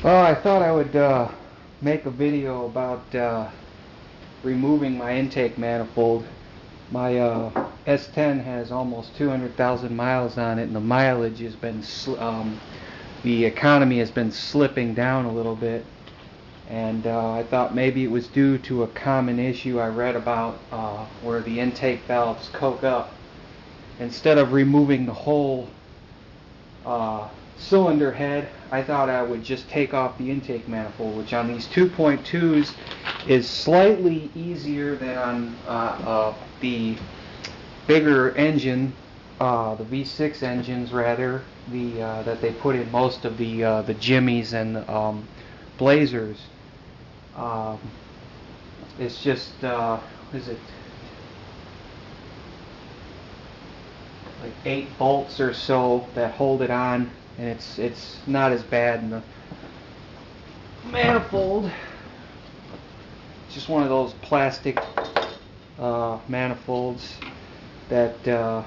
Well, I thought I would make a video about removing my intake manifold. My S10 has almost 200,000 miles on it, and the mileage has been, the economy has been slipping down a little bit. And I thought maybe it was due to a common issue I read about where the intake valves coke up. Instead of removing the whole cylinder head, I thought I would just take off the intake manifold, which on these 2.2s is slightly easier than on the bigger engine, the V6 engines rather, that they put in most of the Jimmies and Blazers. It's just is it like 8 bolts or so that hold it on, and it's not as bad in the manifold. It's just one of those plastic manifolds that are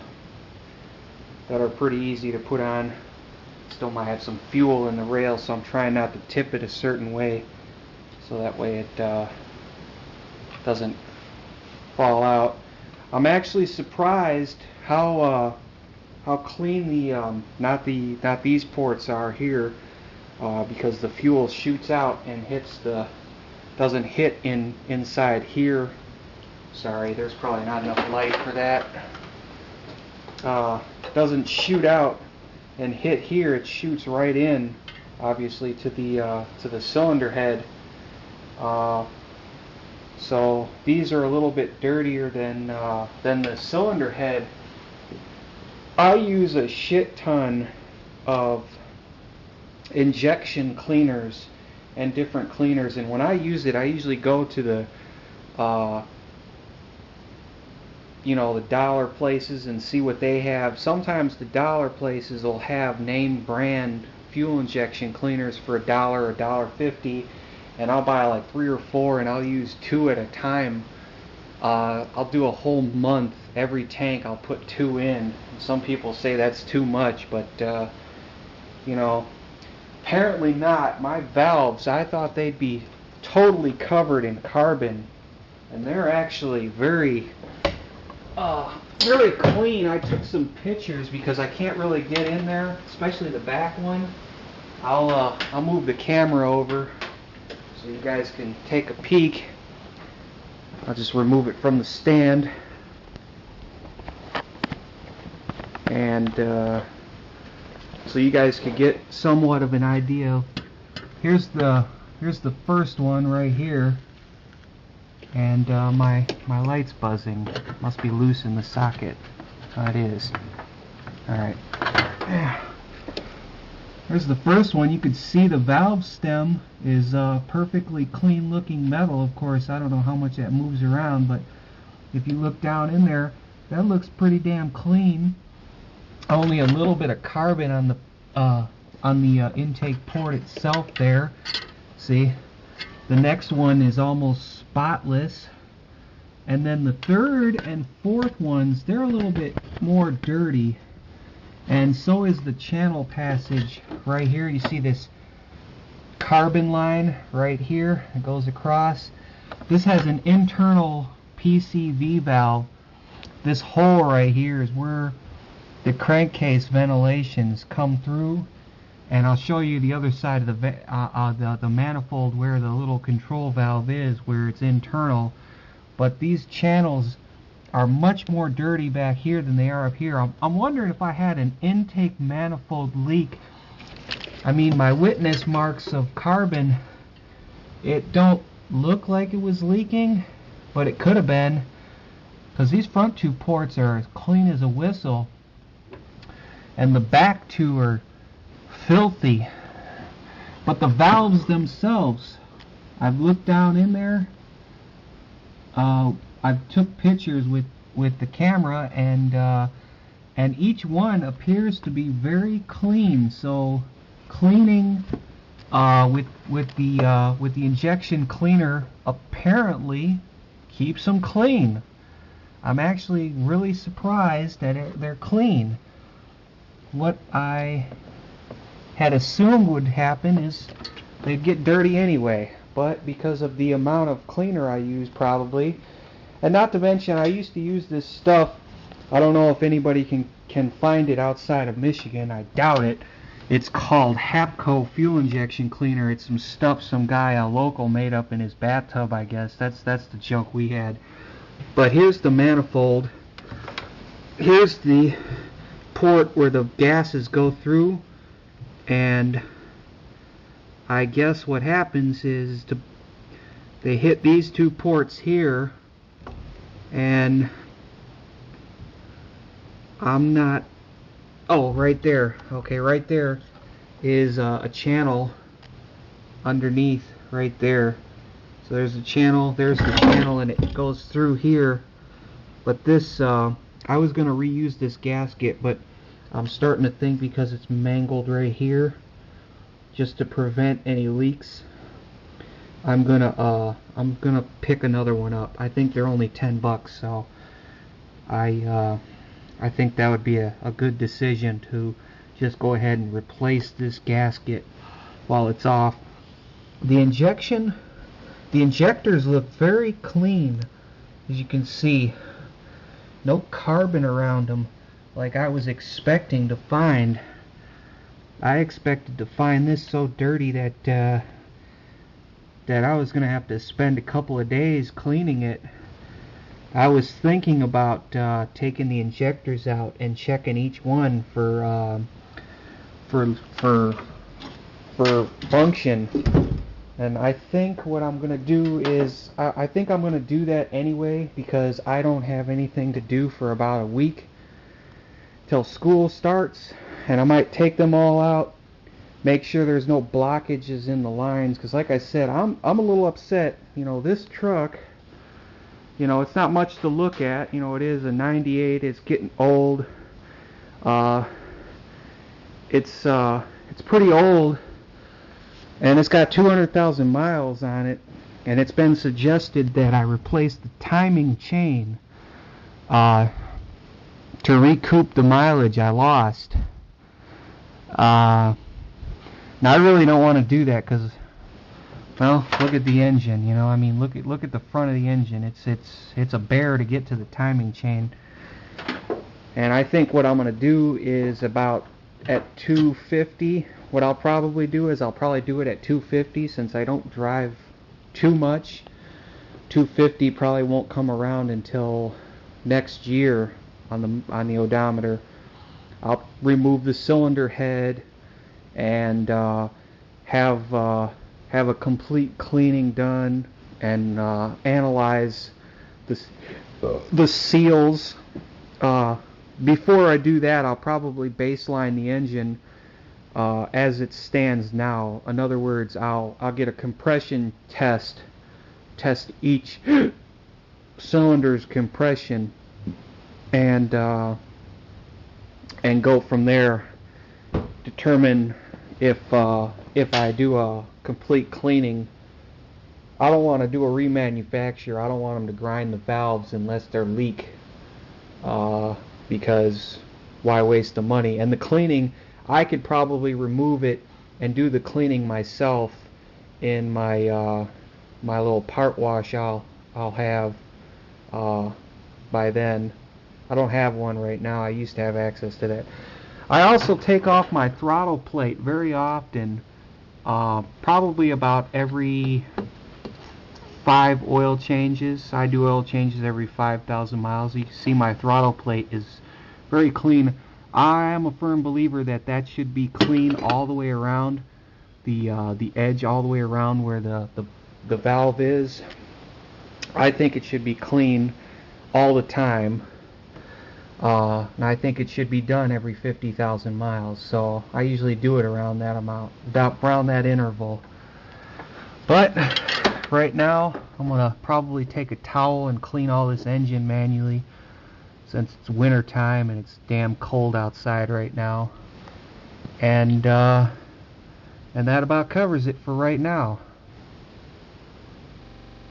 pretty easy to put on. Still might have some fuel in the rail, so I'm trying not to tip it a certain way, so that way it doesn't fall out. I'm actually surprised how clean the not these ports are here, because the fuel shoots out and doesn't hit inside here. Sorry, there's probably not enough light for that. Doesn't shoot out and hit here. It shoots right in, obviously, to the cylinder head. So these are a little bit dirtier than the cylinder head. I use a shit ton of injection cleaners and different cleaners, and when I use it, I usually go to the the dollar places and see what they have. Sometimes the dollar places will have name brand fuel injection cleaners for $1 or $1.50, and I'll buy like 3 or 4, and I'll use 2 at a time. I'll do a whole month. Every tank I'll put 2 in. Some people say that's too much, but apparently not. My valves, I thought they'd be totally covered in carbon, and they're actually very clean. I took some pictures because I can't really get in there, especially the back one. I'll move the camera over so you guys can take a peek. I'll just remove it from the stand, and so you guys could get somewhat of an idea. Here's the first one right here, and my light's buzzing. Must be loose in the socket. Oh, it is. All right. There's the first one. You could see the valve stem is perfectly clean looking metal. Of course, I don't know how much that moves around, but if you look down in there, that looks pretty damn clean. Only a little bit of carbon on the intake port itself there. See, the next one is almost spotless, and then the third and fourth ones, they're a little bit more dirty. And so is the channel passage right here. You see this carbon line right here. It goes across. This has an internal PCV valve. This hole right here is where the crankcase ventilations come through. And I'll show you the other side of the manifold where the little control valve is, where it's internal. But these channels are much more dirty back here than they are up here. I'm wondering if I had an intake manifold leak. I mean, my witness marks of carbon, it don't look like it was leaking, but it could have been, because these front 2 ports are as clean as a whistle, and the back 2 are filthy. But the valves themselves, I've looked down in there. I took pictures with the camera, and each one appears to be very clean. So cleaning with the injection cleaner apparently keeps them clean. I'm actually really surprised that they're clean. What I had assumed would happen is they'd get dirty anyway. But because of the amount of cleaner I use probably, and not to mention I used to use this stuff, I don't know if anybody can find it outside of Michigan, I doubt it. It's called Hapco fuel injection cleaner. It's some stuff some guy, a local, made up in his bathtub, I guess. That's the joke we had. But here's the manifold. Here's the port where the gases go through, and I guess what happens is they hit these two ports here, and I'm not, oh, right there, okay, right there is a channel underneath right there. So there's the channel, and it goes through here. But this, I was going to reuse this gasket, but I'm starting to think because it's mangled right here, just to prevent any leaks, I'm gonna pick another one up. I think they're only $10, so I think that would be a good decision to just go ahead and replace this gasket while it's off. The injectors look very clean, as you can see. No carbon around them like I was expecting to find. I expected to find this so dirty that I was going to have to spend a couple of days cleaning it. I was thinking about taking the injectors out and checking each one for function. And I think what I'm going to do is, I think I'm going to do that anyway, because I don't have anything to do for about a week till school starts. And I might take them all out, make sure there's no blockages in the lines, because like I said, I'm a little upset. You know, this truck, you know, it's not much to look at. You know, it is a 98, it's getting old. It's pretty old, and it's got 200,000 miles on it, and it's been suggested that I replace the timing chain to recoup the mileage I lost. Now I really don't want to do that because, well, look at the engine. You know, I mean, look at the front of the engine. It's a bear to get to the timing chain. And I think what I'm going to do is about at 250. What I'll probably do is I'll probably do it at 250, since I don't drive too much. 250 probably won't come around until next year on the odometer. I'll remove the cylinder head and have a complete cleaning done, and analyze the seals. Before I do that, I'll probably baseline the engine as it stands now. In other words, I'll get a compression test each cylinder's compression, and go from there. Determine if I do a complete cleaning. I don't want to do a remanufacture. I don't want them to grind the valves unless they're leak, because why waste the money? And the cleaning, I could probably remove it and do the cleaning myself in my my little part wash I'll have by then. I don't have one right now. I used to have access to that. I also take off my throttle plate very often, probably about every 5 oil changes. I do oil changes every 5,000 miles. You can see my throttle plate is very clean. I am a firm believer that should be clean all the way around, the edge all the way around where the valve is. I think it should be clean all the time. And I think it should be done every 50,000 miles. So I usually do it around that amount, around that interval. But right now, I'm gonna probably take a towel and clean all this engine manually, since it's winter time and it's damn cold outside right now. And that about covers it for right now.